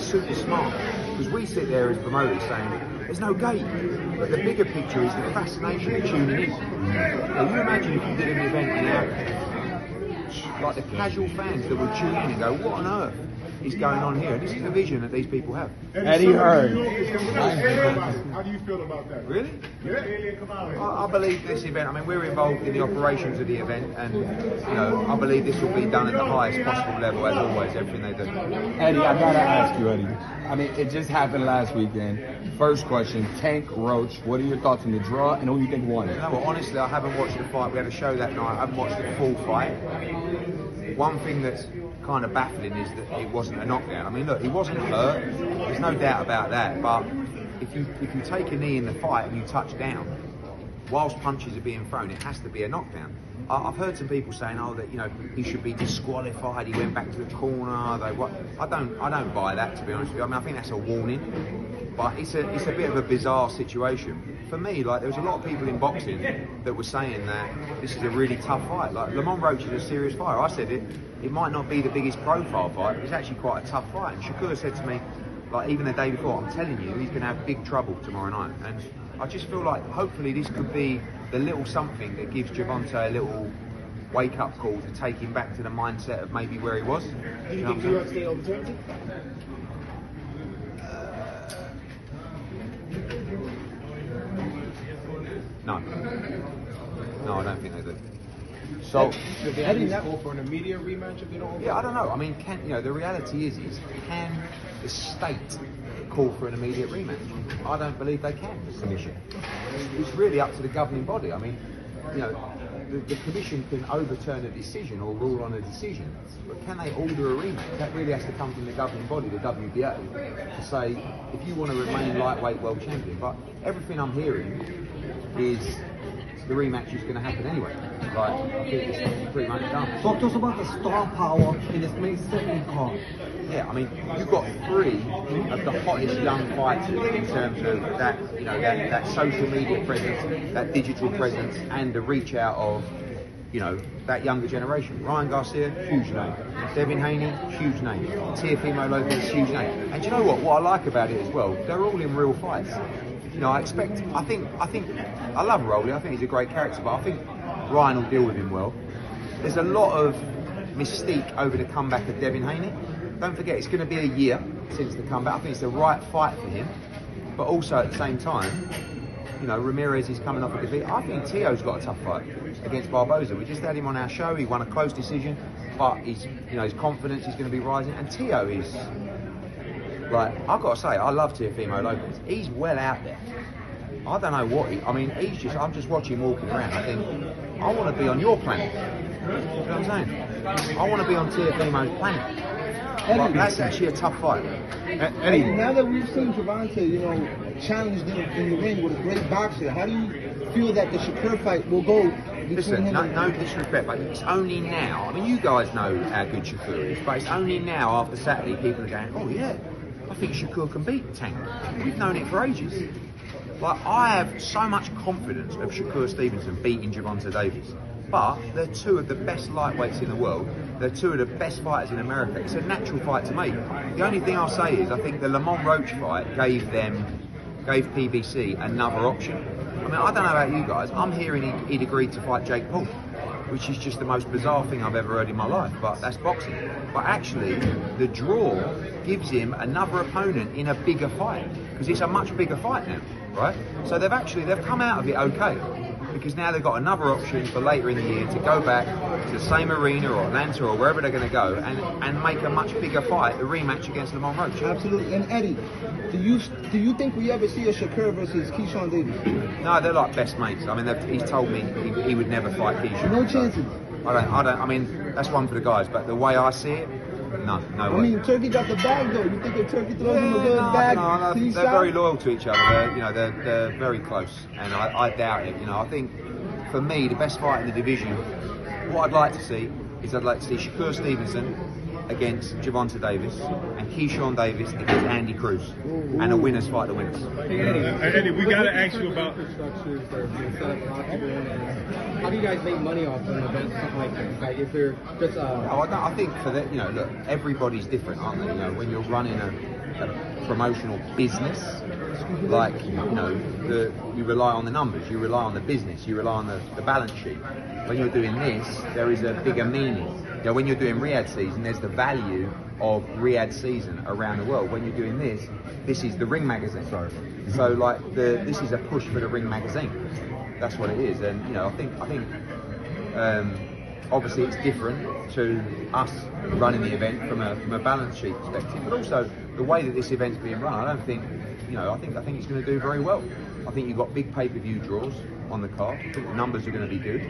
It's super smart. Because we sit there as promoters saying, there's no gate. But the bigger picture is the fascination of tuning in. Now you imagine if you did an event in Africa, like the casual fans that would tune in and go, what on earth is going on here? And this is the vision that these people have. Eddie Hearn. How do you feel about that? Really? Yeah. I believe this event, I mean, we're involved in the operations of the event, and, you know, I believe this will be done at the highest possible level, as always, everything they do. Eddie, I gotta ask you, Eddie. I mean, it just happened last weekend. First question, Tank, Roach, what are your thoughts on the draw, and who do you think won? You know what, honestly, I haven't watched the fight. We had a show that night. I haven't watched the full fight. One thing that's kind of baffling is that it wasn't a knockdown. I mean, look, he wasn't hurt. There's no doubt about that. But if you take a knee in the fight and you touch down, whilst punches are being thrown, it has to be a knockdown. I've heard some people saying, oh, that, you know, he should be disqualified. He went back to the corner. I don't buy that, to be honest with you. I mean, I think that's a warning. But it's a bit of a bizarre situation. For me, like, there was a lot of people in boxing that were saying that this is a really tough fight. Like, Lamont Roach is a serious fighter. I said it might not be the biggest profile fight, but it's actually quite a tough fight. And Shakur said to me, like, even the day before, I'm telling you, he's going to have big trouble tomorrow night. And I just feel like hopefully this could be the little something that gives Gervonta a little wake-up call to take him back to the mindset of maybe where he was. Do you think UFC overturns it? No, I don't think they do. So, Does they at least call for an immediate rematch if they don't? Yeah, I don't know. I mean, the reality is can the state call for an immediate rematch? I don't believe they can. The commission. It's really up to the governing body. I mean, you know, the commission can overturn a decision or rule on a decision, but can they order a rematch? That really has to come from the governing body, the WBA, to say if you want to remain lightweight world champion. But everything I'm hearing is the rematch is going to happen anyway. Like, I think it's pretty much done. Talk to us about the star power in this May 2nd card. Yeah, I mean, you've got three of the hottest young fighters in terms of that, you know, that social media presence, that digital presence, and the reach out of, you know, that younger generation. Ryan Garcia, huge name. Devin Haney, huge name. Teofimo Lopez, huge name. And do you know what? What I like about it as well, they're all in real fights. You know, I think, I love Rolly. I think he's a great character, but I think Ryan will deal with him well. There's a lot of mystique over the comeback of Devin Haney. Don't forget, it's going to be a year since the comeback. I think it's the right fight for him. But also at the same time, you know, Ramirez is coming off a defeat. I think Teo's got a tough fight against Barboza. We just had him on our show. He won a close decision, but his confidence is going to be rising. And Teo is, like, I've got to say, I love Teofimo Lopez. He's well out there. I don't know what I'm just watching him walking around. I think, I want to be on your planet. You know what I'm saying? I want to be on Teofimo's planet. Well, that's actually a tough fight. Eddie, now that we've seen Gervonta, you know, challenged in the ring with a great boxer, how do you feel that the Shakur fight will go? Listen, no disrespect, but it's only now. I mean, you guys know how good Shakur is, but it's only now after Saturday people are going, oh yeah, I think Shakur can beat Tank. We've known it for ages. Like, I have so much confidence of Shakur Stevenson beating Gervonta Davis. But they're two of the best lightweights in the world. They're two of the best fighters in America. It's a natural fight to make. The only thing I'll say is I think the Lamont Roach fight gave PBC another option. I mean, I don't know about you guys. I'm hearing he'd agreed to fight Jake Paul, which is just the most bizarre thing I've ever heard in my life. But that's boxing. But actually, the draw gives him another opponent in a bigger fight, because it's a much bigger fight now, right? So they've come out of it okay, because now they've got another option for later in the year to go back to the same arena or Atlanta or wherever they're going to go and make a much bigger fight, the rematch against Lamont Roach. Absolutely. And Eddie, do you think we ever see a Shakur versus Keyshawn Davis? No, they're like best mates. I mean, he's told me he would never fight Keyshawn. No chances. I mean, that's one for the guys, but the way I see it, no way. I mean, Turkey got the bag though. You think if Turkey throws him a good bag? No, they're very loyal to each other. They're very close, and I doubt it. You know, I think for me the best fight in the division, what I'd like to see is Shakur Stevenson against Gervonta Davis and Keyshawn Davis against Andy Cruz, and a winners fight the winners. Eddie, we got to ask you about. How do you guys make money off an event, something like this? Like if you're just I think for that, look, everybody's different, aren't they? When you're running a promotional business, like you rely on the numbers, you rely on the business, you rely on the balance sheet. When you're doing this, there is a bigger meaning. When you're doing Riyadh season, there's the value of Riyadh season around the world. When you're doing this is the Ring magazine. So like this is a push for the Ring magazine. That's what it is, and I think obviously it's different to us running the event from a balance sheet perspective, but also the way that this event's being run. I think it's going to do very well. I think you've got big pay-per-view draws on the card. I think the numbers are going to be good,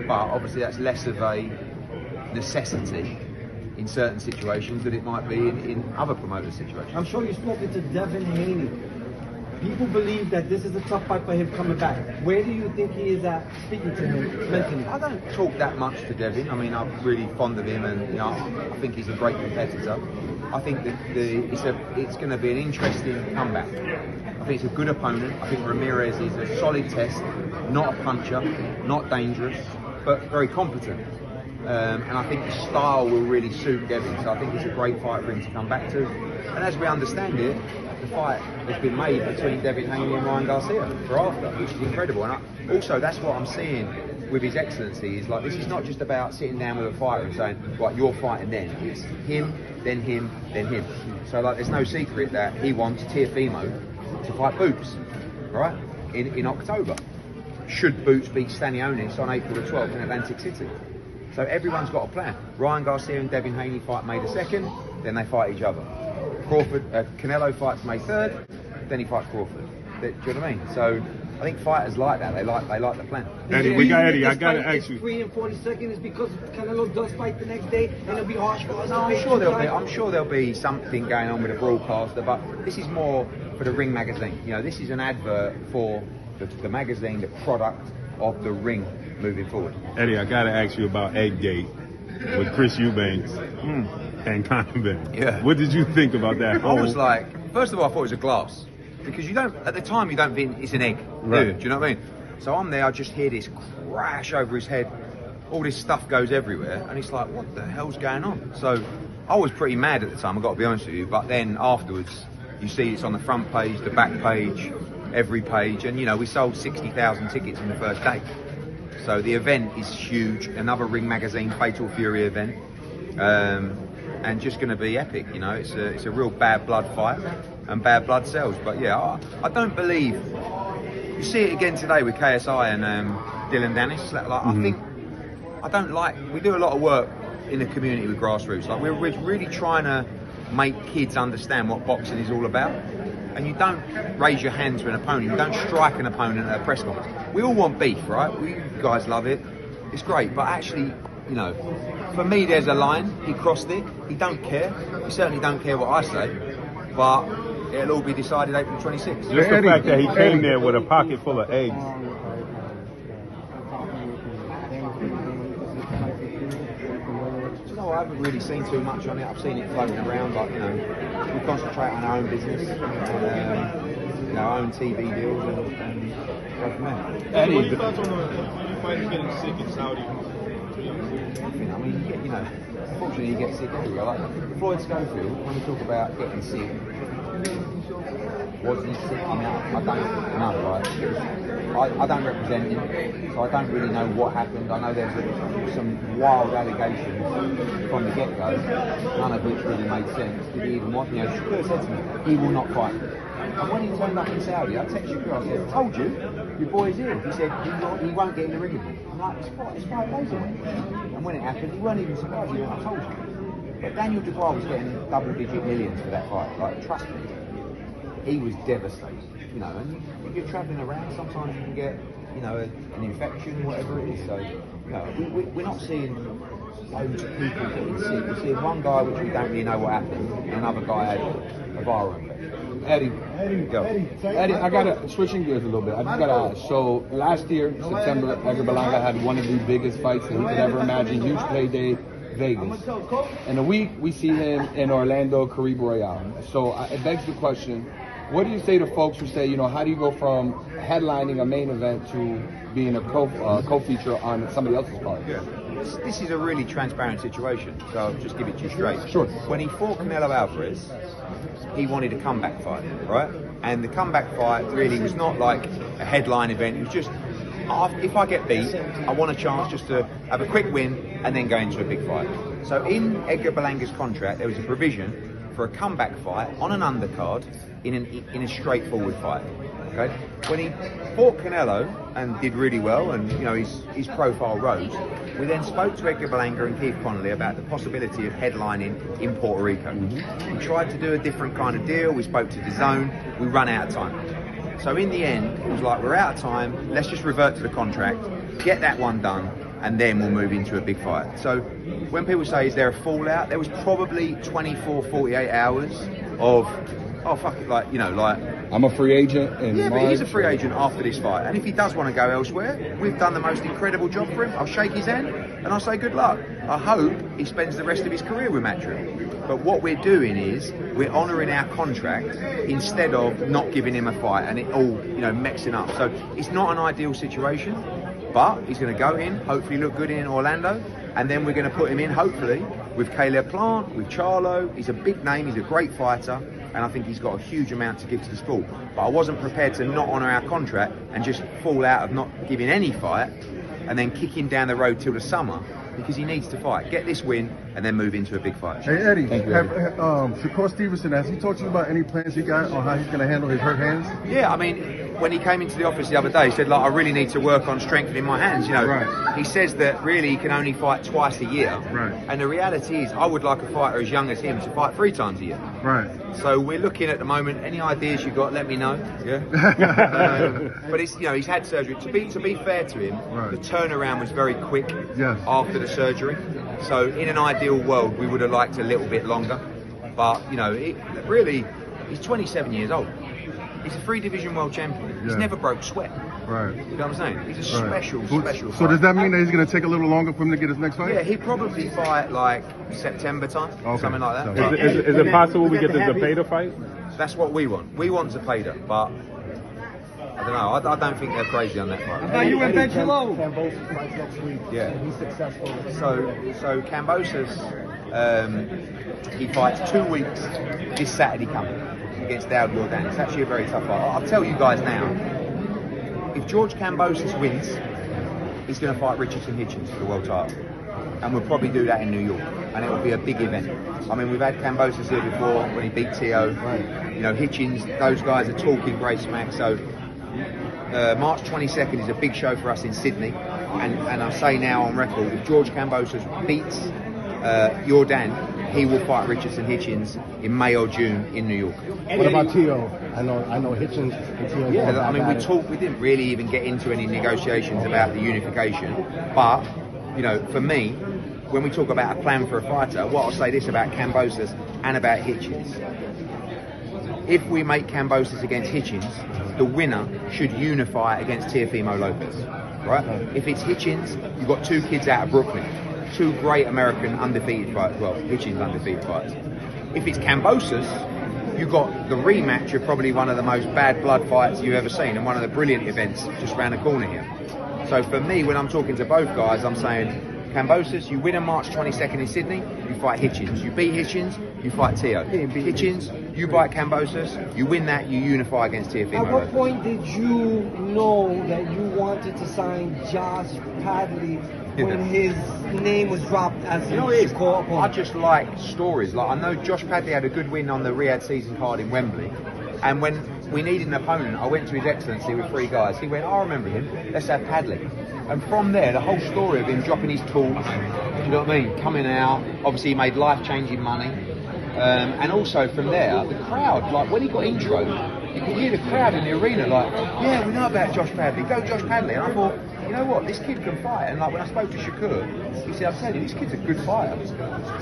but obviously that's less of a necessity in certain situations than it might be in other promoter situations. I'm sure you've spoken to Devin Haney. People believe that this is a tough fight for him coming back. Where do you think he is at speaking to him mentally? I don't talk that much to Devin. I mean, I'm really fond of him, and I think he's a great competitor. I think that it's going to be an interesting comeback. I think it's a good opponent. I think Ramirez is a solid test, not a puncher, not dangerous, but very competent. And I think the style will really suit Devin. So I think it's a great fight for him to come back to. And as we understand it, the fight has been made between Devin Haney and Ryan Garcia for after, which is incredible. And also that's what I'm seeing with His Excellency, is like, this is not just about sitting down with a fighter and saying, right, you're fighting then. It's him, then him, then him. So like, there's no secret that he wants Teofimo to fight Boots, right, in October. Should Boots beat Stanionis on April the 12th in Atlantic City. So everyone's got a plan. Ryan Garcia and Devin Haney fight May the 2nd, then they fight each other. Canelo fights May 3rd, then he fights Crawford. Do you know what I mean? So I think fighters like that. They like the plan. Eddie, I got to ask you. 3 and 42nd is because Canelo does fight the next day, and it'll be harsh for us. I'm sure there'll be something going on with the broadcaster, but this is more for the Ring magazine. This is an advert for the magazine, the product of the Ring moving forward. Eddie, I got to ask you about Eggate with Chris Eubanks and Conor Ben. Yeah. What did you think about that? I was like, first of all, I thought it was a glass, because at the time you don't think it's an egg. Right. Do you know what I mean? So I'm there, I just hear this crash over his head, all this stuff goes everywhere, and it's like, what the hell's going on? So I was pretty mad at the time, I've got to be honest with you, but then afterwards, you see it's on the front page, the back page, every page, and we sold 60,000 tickets in the first day. So the event is huge, another Ring magazine Fatal Fury event, and just going to be epic. It's a real bad blood fight, and bad blood sells. But yeah, I don't believe, you see it again today with KSI and Dylan Dennis. We do a lot of work in the community with grassroots. Like we're really trying to make kids understand what boxing is all about. And you don't raise your hand to an opponent, you don't strike an opponent at a press conference. We all want beef, right? You guys love it, it's great, but actually, for me there's a line, he crossed it, he don't care, he certainly don't care what I say, but it'll all be decided April 26th. Just the fact that he came there with a pocket full of eggs. I haven't really seen too much on it. I've seen it floating around, but we concentrate on our own business, our own TV deals, and go from there. Eddie, what are your thoughts on the fighters getting sick in Saudi? Nothing. I mean, unfortunately, you get sick everywhere. Like Floyd Schofield, when we talk about getting sick, was he sick? I don't know. Right? I don't represent him, so I don't really know what happened. I know there's some wild allegations from the get-go, none of which really made sense. Did he even want? Shakur said to me, he will not fight. And when he turned up in Saudi, I texted Shakur, I said, I told you, your boy's here. He said, he won't get in the ring with me. I'm like, it's 5 days away. And when it happened, he weren't even surprised. He went, I told you. But Daniel Dubois was getting double-digit millions for that fight. Like, trust me. He was devastated, and you're travelling around, sometimes you can get, an infection, whatever it is. So, we're not seeing loads of people getting sick. We're seeing one guy, which we don't really know what happened, and another guy had a viral infection. Eddie, I gotta, switching gears a little bit, I just gotta ask. So last year, September, Edgar Berlanga had one of the biggest fights that he could ever imagine, huge payday, Vegas. In a week, we see him in Orlando, Caribe Royale. So it begs the question, what do you say to folks who say, how do you go from headlining a main event to being a co-feature on somebody else's card? Yeah. This is a really transparent situation, so I'll just give it to you straight. Sure. When he fought Canelo Alvarez, he wanted a comeback fight, right? And the comeback fight really was not like a headline event. It was just, if I get beat, I want a chance just to have a quick win and then go into a big fight. So in Edgar Berlanga's contract, there was a provision for a comeback fight on an undercard in a straightforward fight. Okay? When he fought Canelo and did really well, and his profile rose, we then spoke to Edgar Berlanga and Keith Connolly about the possibility of headlining in Puerto Rico. We tried to do a different kind of deal. We spoke to DAZN. We ran out of time. So in the end, it was like, we're out of time. Let's just revert to the contract, get that one done, and then we'll move into a big fight. So when people say, is there a fallout? There was probably 24, 48 hours of, oh, fuck it, like, I'm a free agent. Yeah, but he's a free agent after this fight. And if he does want to go elsewhere, we've done the most incredible job for him. I'll shake his hand and I'll say good luck. I hope he spends the rest of his career with Matchroom. But what we're doing is we're honouring our contract instead of not giving him a fight and it all, mixing up. So it's not an ideal situation, but he's going to go in, hopefully look good in Orlando, and then we're going to put him in, hopefully, with Caleb Plant, with Charlo. He's a big name, he's a great fighter, and I think he's got a huge amount to give to the sport. But I wasn't prepared to not honour our contract and just fall out of not giving any fight and then kick him down the road till the summer, because he needs to fight, get this win, and then move into a big fight. Hey Eddie, Shakur Stevenson, has he talked to you about any plans he got on how he's going to handle his hurt hands? Yeah, I mean, when he came into the office the other day, he said, I really need to work on strengthening my hands. Right. He says that really he can only fight twice a year. Right. And the reality is, I would like a fighter as young as him to fight 3 times a year. Right. So we're looking at the moment. Any ideas you got, let me know. Yeah. But it's, he's had surgery. To be fair to him, right, the turnaround was very quick. Yes. After the surgery. So in an ideal world, we would have liked a little bit longer. But really, he's 27 years old. He's a 3-division world champion. He's never broke sweat. Right. You know what I'm saying? He's a special So fighter. does that mean that he's going to take a little longer for him to get his next fight? Yeah, he'd probably fight like September time, something like that. Is it possible we get the Zepeda fight? That's what we want. We want Zepeda, but I don't know. I don't think they're crazy on that fight. Now you went Benchelo. Cambosos fights next week. Yeah. And he's successful. So Cambosos, he fights 2 weeks this Saturday coming against Dowd Jordan. It's actually a very tough fight. I'll tell you guys now, if George Cambosos wins, he's going to fight Richardson Hitchins for the world title. And we'll probably do that in New York. And it will be a big event. I mean, we've had Cambosos here before when he beat T.O. Right. Hitchins, those guys are talking great smack. So March 22nd is a big show for us in Sydney. And I say now on record, if George Cambosos beats Jordan, he will fight Richardson Hitchins in May or June in New York. What about T.O.? I know Hitchins and T.O. Yeah, I mean, we didn't really even get into any negotiations about the unification. But, for me, when we talk about a plan for a fighter, I'll say this about Cambosos and about Hitchins. If we make Cambosos against Hitchins, the winner should unify against Teofimo Lopez, right? If it's Hitchins, you've got 2 kids out of Brooklyn. 2 great American undefeated fighters, Hitchins undefeated fighters. If it's Cambosos, you've got the rematch of probably one of the most bad blood fights you've ever seen and one of the brilliant events just around the corner here. So for me, when I'm talking to both guys, I'm saying, Cambosos, you win on March 22nd in Sydney, you fight Hitchins. You beat Hitchins, you fight T.O. Hitchins, you beat Cambosos, you win that, you unify against Teofimo. At what point did you know that you wanted to sign Josh Padley when his name was dropped as his core opponent? I just like stories. Like, I know Josh Padley had a good win on the Riyadh season card in Wembley, and when we needed an opponent, I went to His Excellency with 3 guys. He went, I remember him, let's have Padley. And from there, the whole story of him dropping his tools, you know what I mean, coming out, obviously he made life-changing money. And also from there, the crowd, like when he got introed, you could hear the crowd in the arena like, yeah, we know about Josh Padley, go Josh Padley. And I thought, you know what, this kid can fight. And like when I spoke to Shakur, he said, I'm telling you, this kid's a good fighter.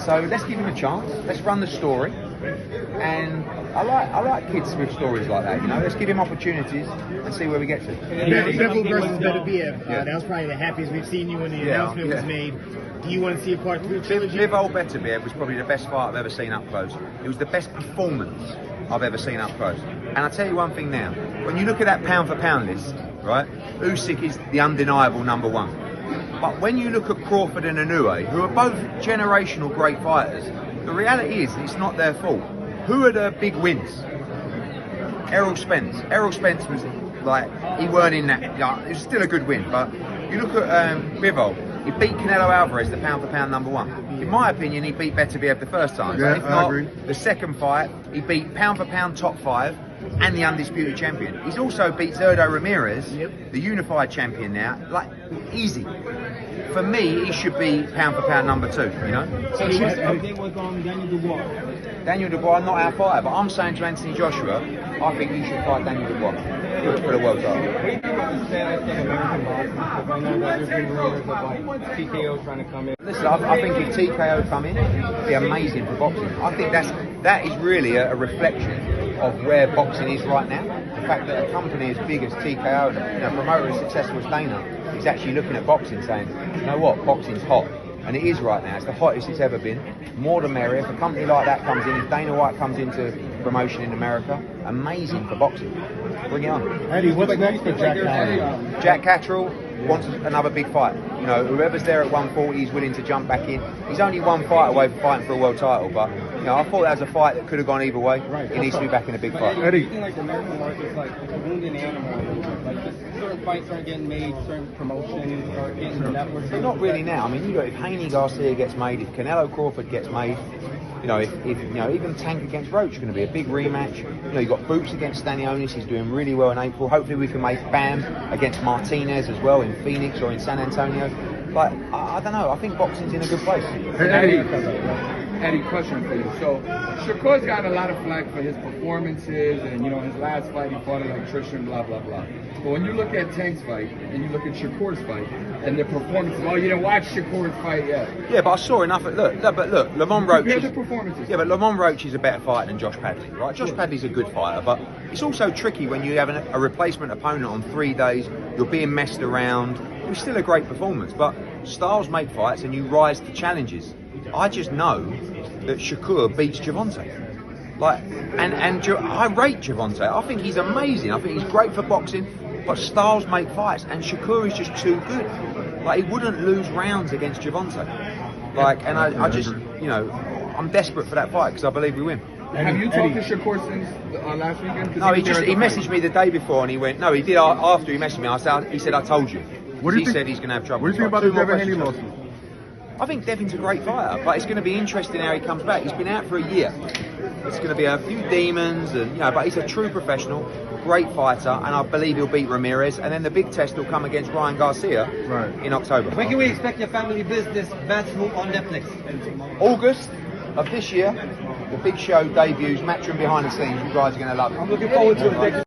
So let's give him a chance, let's run the story. And I like kids with stories like that. You know, let's give him opportunities and see where we get to. Bivol versus Beterbiev. That was probably the happiest we've seen you when the announcement was made. Do you want to see a part 3 trilogy? Bivol Beterbiev was probably the best fight I've ever seen up close. It was the best performance I've ever seen up close. And I'll tell you one thing now. When you look at that pound for pound list, right, Usyk is the undeniable #1. But when you look at Crawford and Inoue, who are both generational great fighters, the reality is it's not their fault. Who are the big wins? Errol Spence. Errol Spence was like, he weren't in that, it was still a good win, but you look at Bivol, he beat Canelo Alvarez, the pound for pound #1. In my opinion, he beat Beterbiev the first time. Yeah, if I not, agree. the second fight, he beat pound for pound top 5 and the undisputed champion. He's also beat Zurdo Ramirez, the unified champion now, like, easy. For me, he should be pound for pound #2, you know? So what's the update was on Daniel Dubois? Daniel Dubois, not our fighter, but I'm saying to Anthony Joshua, I think he should fight Daniel Dubois for the world title. What do you think about the status of American boxing? Because I know that there's been rumors of like TKO trying to come in. Listen, I think if TKO come in, it'd be amazing for boxing. I think that is really a reflection of where boxing is right now. The fact that a company as big as TKO and a promoter as successful as Dana is actually looking at boxing saying, you know what, boxing's hot. And it is right now. It's the hottest it's ever been. More the merrier. If a company like that comes in, if Dana White comes into promotion in America, amazing for boxing. Bring it on. Eddie, what's next for Jack Catterall? Jack Catterall wants another big fight. You know, whoever's there at 140 is willing to jump back in. He's only one fight away from fighting for a world title, but you know, I thought that was a fight that could have gone either way. He needs to be back in a big fight. Eddie. Do you think like the American market's like a wounded animal? Like just certain fights aren't getting made, certain promotions are getting the networks. But not really now. I mean, you know, if Haney Garcia gets made, if Canelo Crawford gets made, you know, if you know, even Tank against Roach is going to be a big rematch. You know, you got Boots against Stanionis. He's doing really well in April. Hopefully, we can make Bam against Martinez as well in Phoenix or in San Antonio. But I don't know. I think boxing's in a good place. Eddie, question for you. So, Shakur's gotten a lot of flack for his performances, and you know, his last fight he fought an electrician, blah blah blah. But when you look at Tank's fight and you look at Shakur's fight and their performances, oh, you didn't watch Shakur's fight yet. Yeah, but I saw enough. Look, Lamont Roach. Compare the performances. Yeah, but Lamont Roach is a better fighter than Josh Padley, right? Josh Padley's a good fighter, but it's also tricky when you have a replacement opponent on 3 days. You're being messed around. It was still a great performance, but styles make fights, and you rise to challenges. I just know that Shakur beats Gervonta. Like, and I rate Gervonta. I think he's amazing. I think he's great for boxing, but styles make fights, and Shakur is just too good. Like, he wouldn't lose rounds against Gervonta. Like, and I just, you know, I'm desperate for that fight because I believe we win. Have you talked to Shakur since last weekend? No, he messaged me the day before, and he went, no, he did after he messaged me. He said, I told you. He said he's going to have trouble. What do you think about the Devin Haney lawsuit? I think Devin's a great fighter, but it's going to be interesting how he comes back. He's been out for a year. It's going to be a few demons, and you know, but he's a true professional, great fighter, and I believe he'll beat Ramirez. And then the big test will come against Ryan Garcia in October. When can we expect your family business Matchroom on Netflix? August of this year, the big show debuts, Matchroom behind the scenes. You guys are going to love it. I'm looking forward to it.